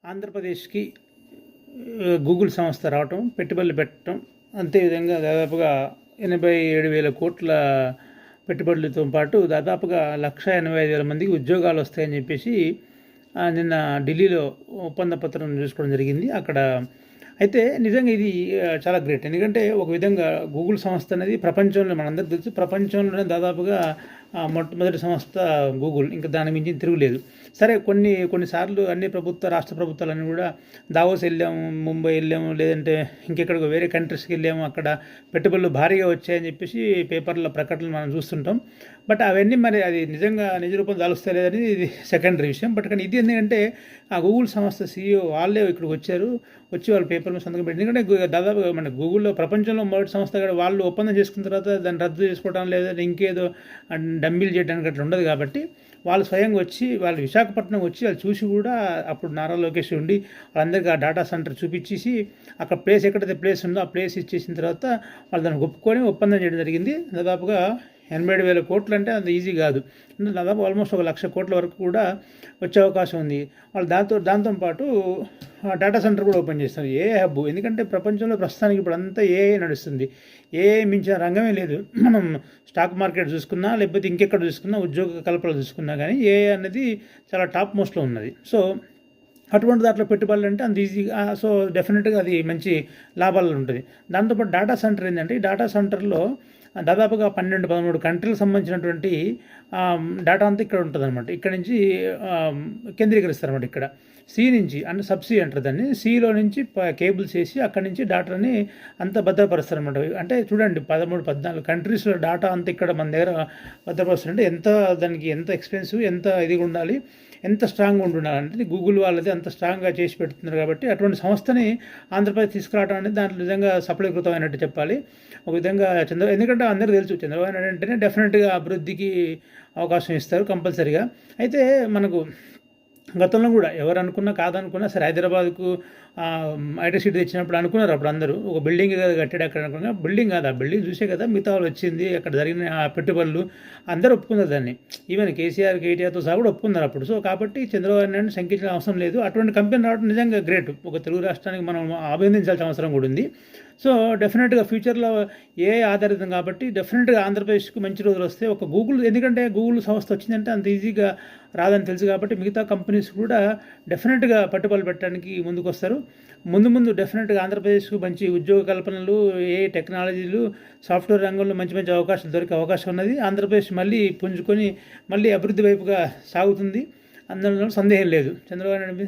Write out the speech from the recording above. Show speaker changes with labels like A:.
A: ఆంధ్రప్రదేశ్కి గూగుల్ సంస్థ రావటం, పెట్టుబడులు పెట్టడం, అంతేవిధంగా దాదాపుగా 87,000 కోట్ల పెట్టుబడులతో పాటు దాదాపుగా 1,85,000 మందికి ఉద్యోగాలు వస్తాయని చెప్పేసి నిన్న ఢిల్లీలో ఒప్పంద పత్రం చూసుకోవడం జరిగింది. అక్కడ అయితే నిజంగా ఇది చాలా గ్రేట్. ఎందుకంటే ఒక విధంగా గూగుల్ సంస్థ అనేది ప్రపంచంలో మనందరికీ తెలుసు, ప్రపంచంలోనే దాదాపుగా మొట్టమొదటి సంస్థ గూగుల్. ఇంకా దాని మించి తిరుగులేదు. సరే, కొన్నిసార్లు అన్ని రాష్ట్ర ప్రభుత్వాలన్నీ కూడా దావోస్ వెళ్ళాము, ముంబై వెళ్ళాము, లేదంటే ఇంకెక్కడికో వేరే కంట్రీస్కి వెళ్ళాము, అక్కడ పెట్టుబడులు భారీగా వచ్చాయని చెప్పేసి పేపర్ల ప్రకటనలు మనం చూస్తుంటాం. బట్ అవన్నీ మరి అది నిజంగా నిజ రూపం దాలుస్తలేదని ఇది సెకండరీ విషయం. బట్ కానీ ఇది ఎందుకంటే ఆ గూగుల్ సంస్థ CEO వాళ్ళే ఇక్కడికి వచ్చి వాళ్ళ పేపర్ మీద సంతకం పెట్టి, ఎందుకంటే దాదాపుగా మన గూగుల్లో ప్రపంచంలో మొదటి సంస్థ కూడా వాళ్ళు ఒప్పందం చేసుకున్న తర్వాత దాన్ని రద్దు చేసుకోవడం లేదా ఇంకేదో డంబిల్ చేయడానికి అట్లా ఉండదు. కాబట్టి వాళ్ళు స్వయంగా వచ్చి వాళ్ళు విశాఖపట్నం వచ్చి వాళ్ళు చూసి కూడా అప్పుడు నారా లోకేష్ ఉండి వాళ్ళందరికీ ఆ డేటా సెంటర్ చూపించేసి అక్కడ ఎక్కడైతే ప్లేస్ ఉందో ఆ ప్లేస్ ఇచ్చేసిన తర్వాత వాళ్ళు దాన్ని ఒప్పుకొని ఒప్పందం చేయడం జరిగింది. దాదాపుగా 87,000 కోట్లు అంటే అంత ఈజీ కాదు. దాదాపు ఆల్మోస్ట్ 1,00,000 కోట్ల వరకు కూడా వచ్చే అవకాశం ఉంది. వాళ్ళు దాంతోపాటు డేటా సెంటర్ కూడా ఓపెన్ చేస్తారు, ఏఐ హబ్. ఎందుకంటే ప్రపంచంలో ప్రస్తుతానికి ఇప్పుడు అంతా ఏఐ నడుస్తుంది. ఏఐ మించిన రంగమే లేదు. మనం స్టాక్ మార్కెట్ చూసుకున్నా, లేకపోతే ఇంకెక్కడ చూసుకున్నా, ఉద్యోగ కల్పనలు చూసుకున్నా కానీ ఏఐ అనేది చాలా టాప్ మోస్ట్లో ఉన్నది. సో అటువంటి దాంట్లో పెట్టుబడులు అంటే అంత ఈజీగా, సో డెఫినెట్గా అది మంచి లాభాలు ఉంటుంది. దాంతోపాటు డేటా సెంటర్ ఏంటంటే ఈ డేటా సెంటర్లో దాదాపుగా 12-13 కంట్రీలకు సంబంధించినటువంటి డేటా అంతా ఇక్కడ ఉంటుంది అనమాట. ఇక్కడ నుంచి కేంద్రీకరిస్తారన్నమాట. ఇక్కడ సి నుంచి అంటే సబ్సీ అంటారు దాన్ని. సిలో నుంచి కేబుల్స్ వేసి అక్కడి నుంచి డేటాని అంతా భద్రపరుస్తారనమాట. అంటే చూడండి, 13-14 కంట్రీస్లో డేటా అంతా ఇక్కడ మన దగ్గర భద్రపరుస్తారంటే దానికి ఎంత ఎక్స్పెన్సివ్, ఎంత ఇదిగా ఉండాలి, ఎంత స్ట్రాంగ్గా ఉండాలి అంటే గూగుల్ వాళ్ళది అంత స్ట్రాంగ్గా చేసి పెడుతున్నారు. కాబట్టి అటువంటి సంస్థని ఆంధ్రప్రదేశ్ తీసుకురావడం అనేది దాంట్లో నిజంగా సఫలీకృతమైనట్టు చెప్పాలి. ఒక విధంగా ఎందుకంటే అందరికీ తెలుసు చంద్రబాబు నాయుడు అంటేనే డెఫినెట్గా అభివృద్ధికి అవకాశం ఇస్తారు కంపల్సరీగా. అయితే మనకు గతంలో కూడా ఎవరు అనుకున్నా కాదనుకున్నా సరే, హైదరాబాద్కు ఐటీ సిటీ తెచ్చినప్పుడు అనుకున్నారు అప్పుడు అందరూ ఒక బిల్డింగ్ కట్టాడు అక్కడ అనుకున్నా. బిల్డింగ్ కాదు, ఆ బిల్డింగ్ చూసే కదా మిగతా వాళ్ళు వచ్చింది, అక్కడ జరిగిన ఆ పెట్టుబడులు అందరూ ఒప్పుకున్నారు దాన్ని. ఈవెన్ కేటీఆర్తో సహా కూడా ఒప్పుకున్నారు అప్పుడు. సో కాబట్టి చంద్రబాబు నాయుడు శంకించిన అవసరం లేదు. అటువంటి కంపెనీ రావడం నిజంగా గ్రేట్. ఒక తెలుగు రాష్ట్రానికి మనం అభినందించాల్సిన అవసరం కూడా ఉంది. సో డెఫినెట్గా ఫ్యూచర్లో ఏఐ ఆధారితం కాబట్టి డెఫినెట్గా ఆంధ్రప్రదేశ్కి మంచి రోజులు వస్తాయి. ఒక గూగుల్, ఎందుకంటే గూగుల్ సంస్థ వచ్చిందంటే అంత ఈజీగా రాదని తెలుసు కాబట్టి మిగతా కంపెనీస్ కూడా డెఫినెట్గా పట్టుబడులు పెట్టడానికి ముందుకు వస్తారు. ముందు డెఫినెట్గా ఆంధ్రప్రదేశ్కు మంచి ఉద్యోగ కల్పనలు, ఏ టెక్నాలజీలు, సాఫ్ట్వేర్ రంగంలో మంచి అవకాశాలు దొరికే అవకాశం ఉన్నది. ఆంధ్రప్రదేశ్ మళ్ళీ పుంజుకొని మళ్ళీ అభివృద్ధి వైపుగా సాగుతుంది, అందులో సందేహం లేదు. చంద్రబాబు నాయుడు